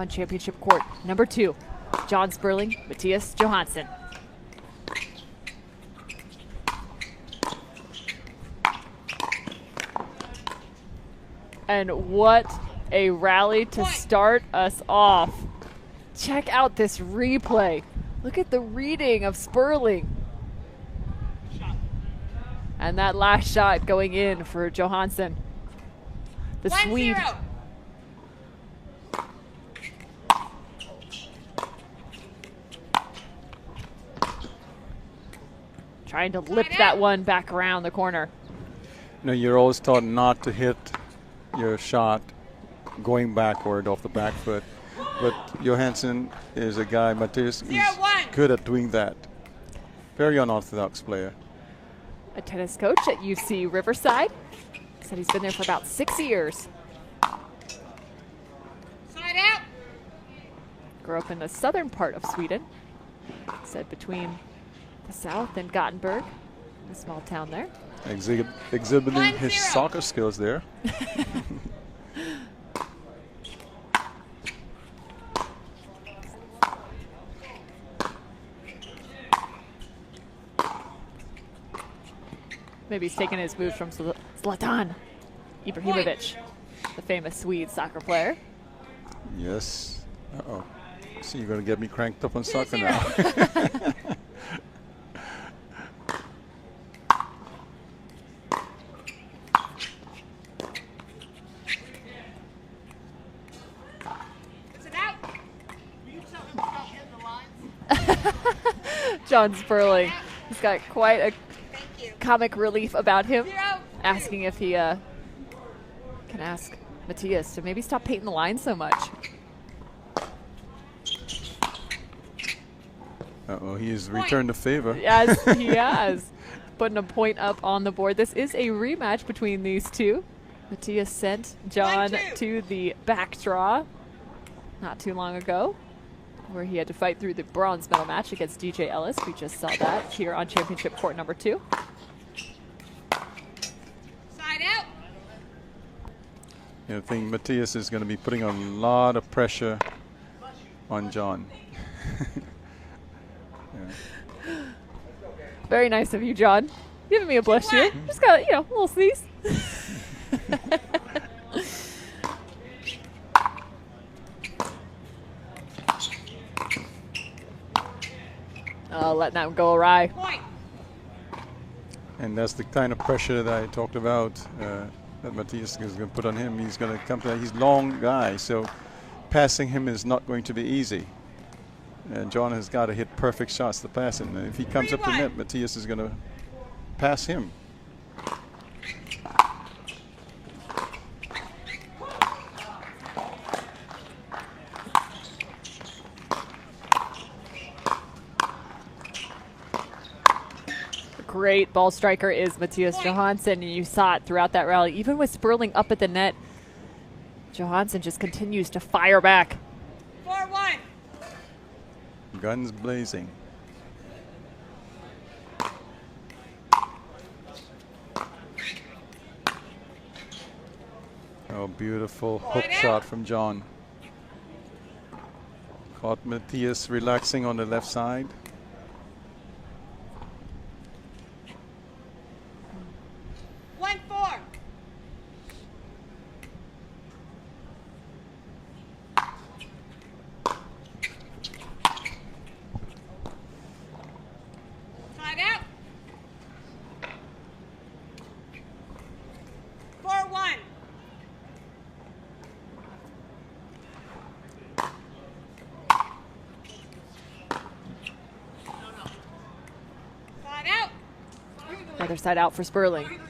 On championship court, number 2, John Sperling, Mattias Johansson. And what a rally to start us off. Check out this replay. Look at the reading of Sperling. And that last shot going in for Johansson. The Swede. Trying to lip that one back around the corner. You know, you're always taught not to hit your shot going backward off the back foot. But Johansson is a guy, Mattias is good at doing that. Very unorthodox player. A tennis coach at UC Riverside. Said he's been there for about 6 years. Side out. Grew up in the southern part of Sweden. Said between the south and Gothenburg, a small town there. Exhibiting his soccer skills there. Maybe he's taking his moves from Zlatan Ibrahimovic, the famous Swede soccer player. Yes. Uh-oh. So you're going to get me cranked up on soccer now. John Sperling. He's got quite a comic relief about him, asking if he can ask Mattias to maybe stop painting the line so much. Uh-oh, he has returned the favor. Yes, he has. Putting a point up on the board. This is a rematch between these two. Mattias sent John to the back draw not too long ago, where he had to fight through the bronze medal match against DJ Ellis. We just saw that here on championship court number 2. Side out. I think Mattias is going to be putting a lot of pressure on John. Yeah. Very nice of you, John. Giving me a blush here. Just got, you know, a little sneeze. Oh, letting that one go awry. And that's the kind of pressure that I talked about that Mattias is going to put on him. He's going to come to, he's a long guy, so passing him is not going to be easy. And John has got to hit perfect shots to pass him. And if he comes up to net, Mattias is going to pass him. Great ball striker is Mattias Johansson, and you saw it throughout that rally. Even with Sperling up at the net, Johansson just continues to fire back. 4-1. Guns blazing. Oh, beautiful hook shot from John. Caught Mattias relaxing on the left side. Other side out for Sperling.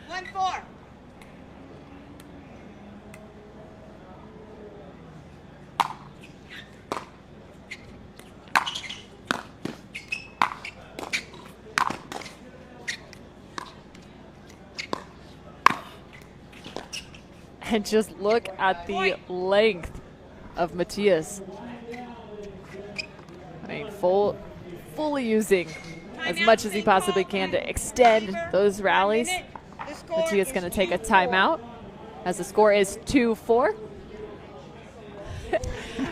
1-4. And just look at the length of Mattias. I mean, fully using as much as he possibly can to extend those rallies. Mattias going to take a timeout as the score is 2-4.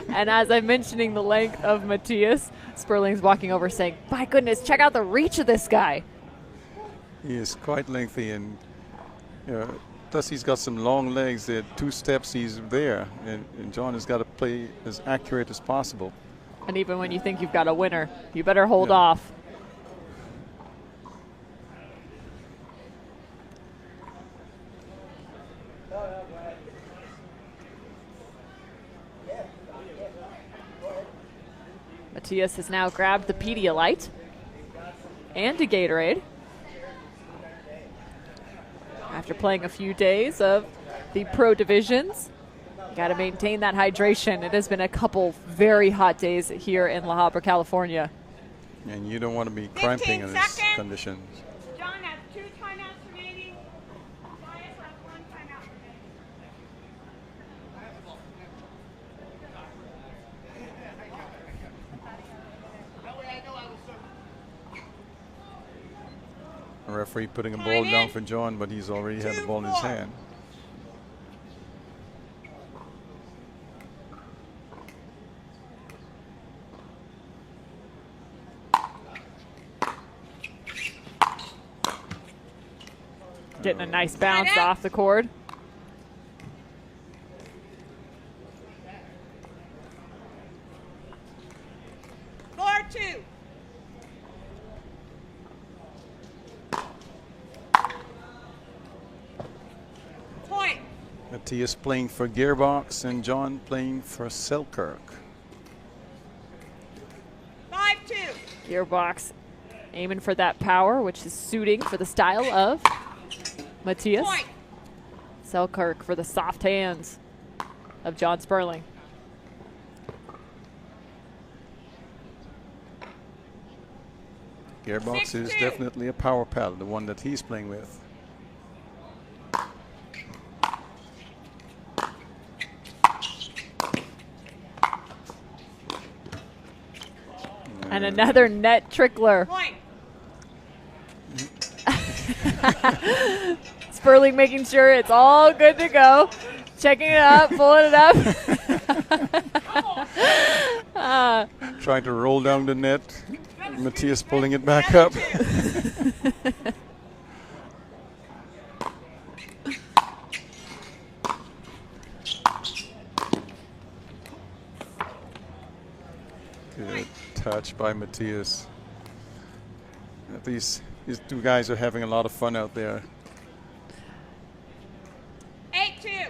And as I'm mentioning the length of Mattias, Sperling's walking over saying, my goodness, check out the reach of this guy. He is quite lengthy, and plus he's got some long legs. There 2 steps, he's there, and John has got to play as accurate as possible. And even when you think you've got a winner, you better hold off. Mattias has now grabbed the Pedialyte and a Gatorade after playing a few days of the pro divisions. You got to maintain that hydration. It has been a couple very hot days here in La Habra, California. And you don't want to be cramping in these conditions. John has 2 timeouts remaining. Mattias has 1 timeout remaining. A referee putting a ball down for John, but he's already had the ball in his hand. Getting a nice bounce off the cord. Mattias playing for Gearbox and John playing for Selkirk. 5-2. Gearbox aiming for that power, which is suiting for the style of Mattias. Point. Selkirk for the soft hands of John Sperling. Gearbox is definitely a power paddle, the one that he's playing with. And another net trickler. Point. Sperling making sure it's all good to go. Checking it up, pulling it up. Trying to roll down the net. Mattias pulling it back up. Good touch by Mattias. These 2 guys are having a lot of fun out there. 8-2.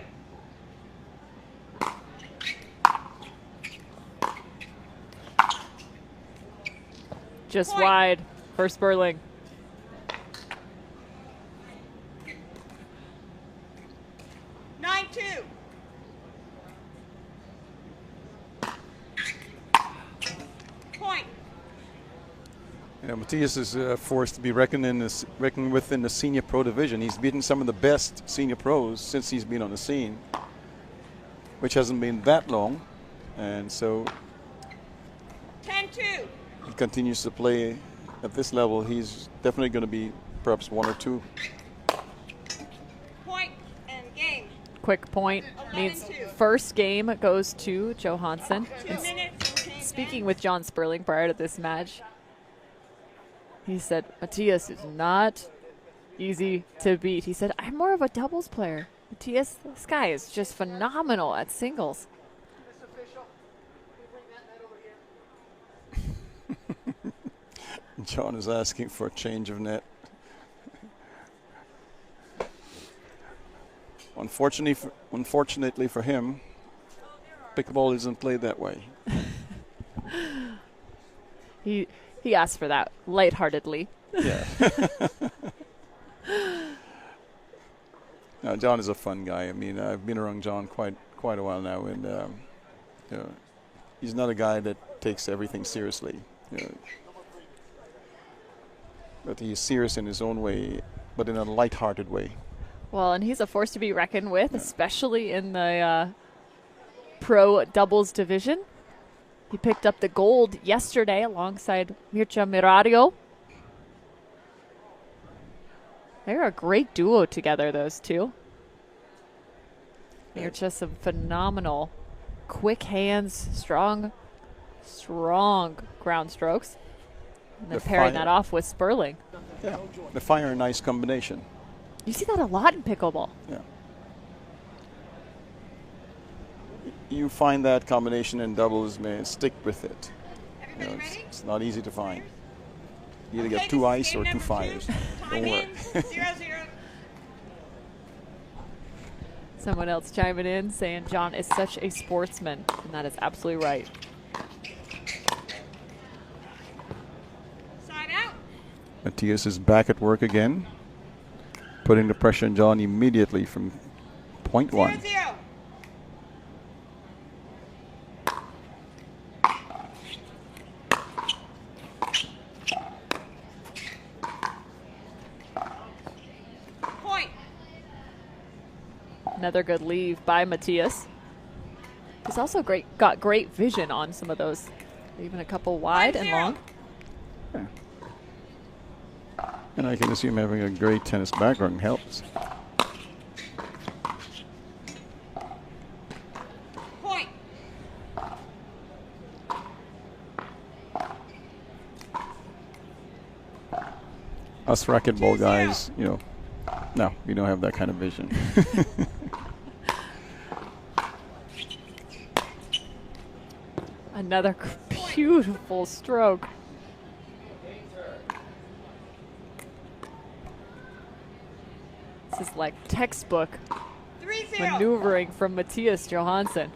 Just Point. wide for Sperling. 9-2. Point. Mattias is a force to be reckoned with in the senior pro division. He's beaten some of the best senior pros since he's been on the scene, which hasn't been that long, and so 10-2. he continues to play at this level. He's definitely going to be perhaps 1 or 2. Point and game. Quick point means 11-2. first game goes to Johansson. 2 And minutes. speaking with John Sperling prior to this match, he said, Mattias is not easy to beat. He said, I'm more of a doubles player. Mattias, this guy is just phenomenal at singles. John is asking for a change of net. Unfortunately for him, pickleball isn't played that way. He asked for that lightheartedly. Yeah. Now, John is a fun guy. I mean, I've been around John quite a while now, and he's not a guy that takes everything seriously. But he's serious in his own way, but in a lighthearted way. Well, and he's a force to be reckoned with, especially in the pro doubles division. He picked up the gold yesterday alongside Mircea Mirario. They're a great duo together, those 2. They're just some phenomenal, quick hands, strong ground strokes. And then pairing that off with Sperling. Yeah, the fire and ice combination. You see that a lot in pickleball. Yeah. You find that combination in doubles, man, stick with it. You know, it's not easy to find. You either get 2 ice or 2 fires. Don't work. 0-0. Someone else chiming in saying John is such a sportsman, and that is absolutely right. Side out. Mattias is back at work again, putting the pressure on John immediately from point 1. 0-0. Point. Another good leave by Mattias. He's also got great vision on some of those, even a couple wide and long. Yeah. And I can assume having a great tennis background helps. Point. Us racquetball guys, you know, no, we don't have that kind of vision. Another beautiful stroke. This is like textbook 3-0. maneuvering from Mattias Johansson.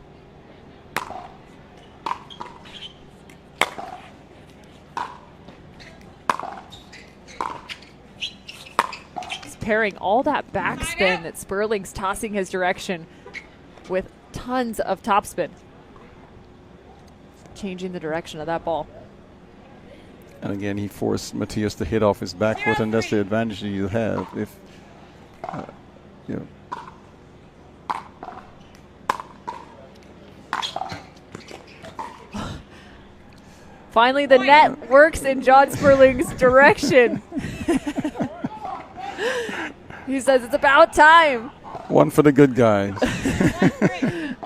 He's pairing all that backspin that Sperling's tossing his direction with tons of topspin. Changing the direction of that ball. And again, he forced Mattias to hit off his back foot, and that's the advantage that you have if, you know. Finally, the net works in John Sperling's direction. He says it's about time. One for the good guys. 1-3.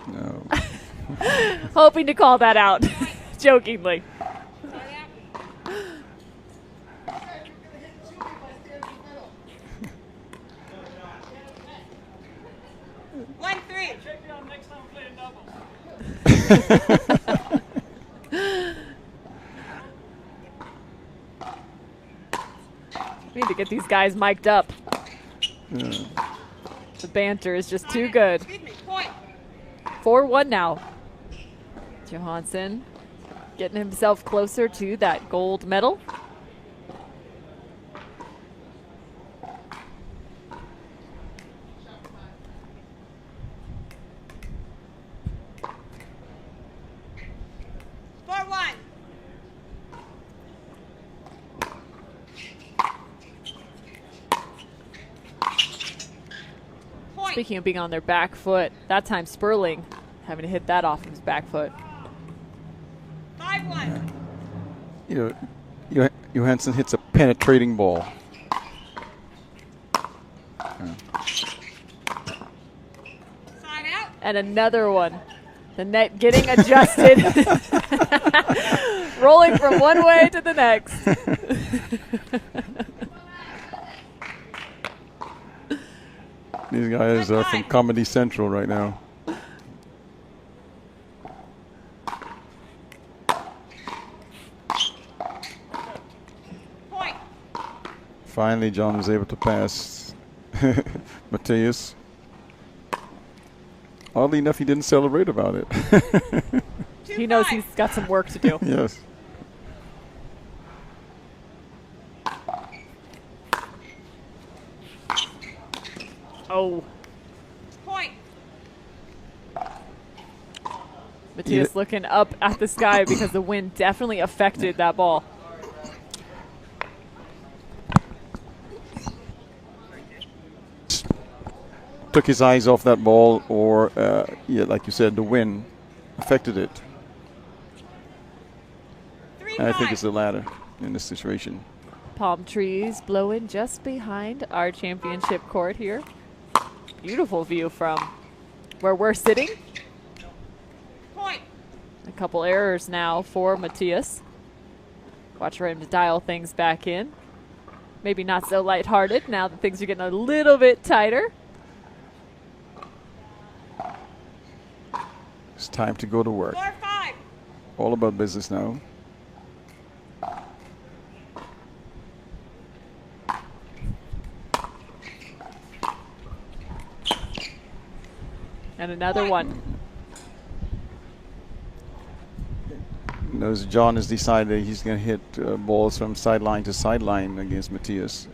No. Hoping to call that out, jokingly. We need to get these guys mic'd up. Yeah. The banter is just too good. Excuse me. Point. 4-1 now. Johansson getting himself closer to that gold medal. Speaking of being on their back foot, that time Sperling having to hit that off of his back foot. 5-1. You know, Johansson hits a penetrating ball. Side out. And another one. The net getting adjusted. Rolling from one way to the next. These guys are from Comedy Central right now. Point. Finally, John was able to pass Mattias. Oddly enough, he didn't celebrate about it. He knows he's got some work to do. Yes. Oh. Point. Mattias looking up at the sky because the wind definitely affected that ball. took his eyes off that ball, or yeah, like you said, the wind affected it. I think it's the latter in this situation. Palm trees blowing just behind our championship court here. Beautiful view from where we're sitting. Point. A couple errors now for Mattias. Watch for him to dial things back in. Maybe not so lighthearted now that things are getting a little bit tighter. It's time to go to work. 4-5. All about business now. And another one. Knows John has decided he's going to hit balls from sideline to sideline against Mattias.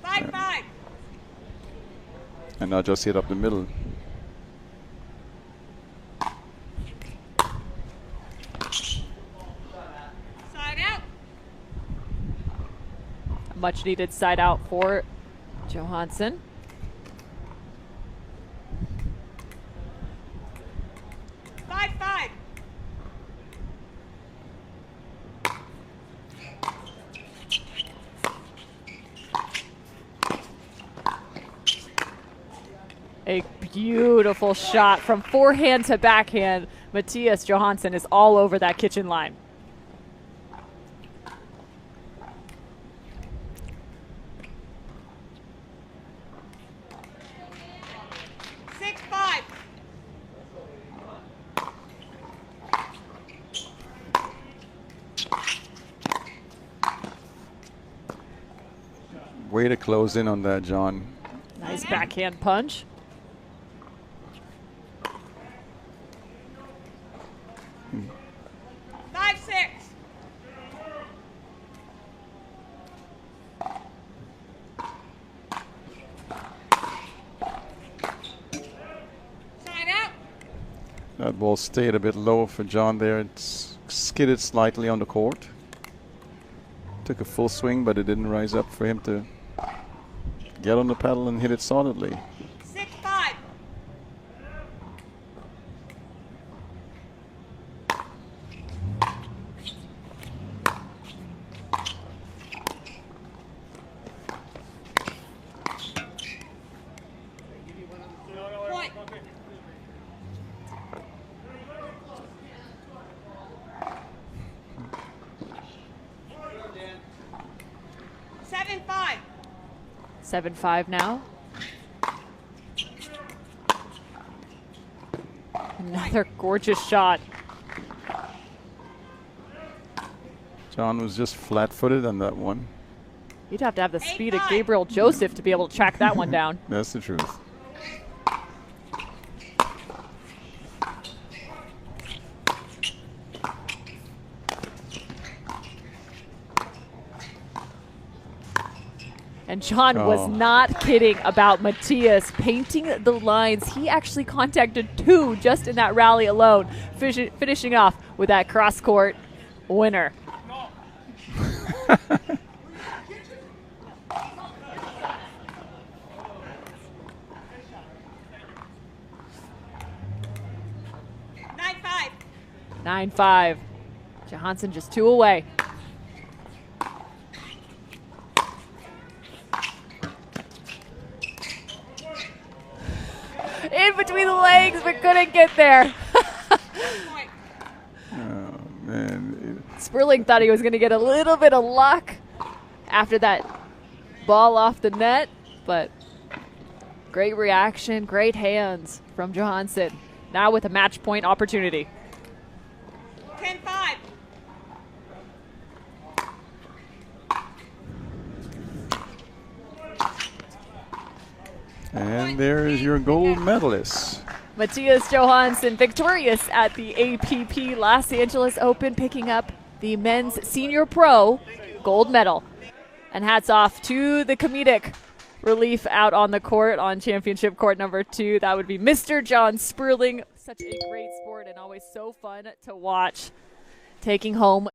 5-5. And not just hit up the middle. Side out. Much needed side out for Johansson. A beautiful shot from forehand to backhand. Mattias Johansson is all over that kitchen line. Way to close in on that, John. Nice backhand punch. That ball stayed a bit low for John there. It's skidded slightly on the court. Took a full swing, but it didn't rise up for him to get on the paddle and hit it solidly. 6-5. Point. 7-5. 7-5 now. Another gorgeous shot. John was just flat-footed on that one. You'd have to have the speed of Gabriel Joseph to be able to track that one down. That's the truth. And John was not kidding about Mattias painting the lines. He actually contacted two just in that rally alone, finishing off with that cross-court winner. Nine five. Johansson just two away. In between the legs, but couldn't get there. Oh, man. Sperling thought he was going to get a little bit of luck after that ball off the net, but great reaction, great hands from Johansson. Now with a match point opportunity. 10-5. And there is your gold medalist. Mattias Johansson victorious at the APP Los Angeles Open, picking up the men's senior pro gold medal. And hats off to the comedic relief out on the court on championship court number 2. That would be Mr. John Sperling. Such a great sport and always so fun to watch. Taking home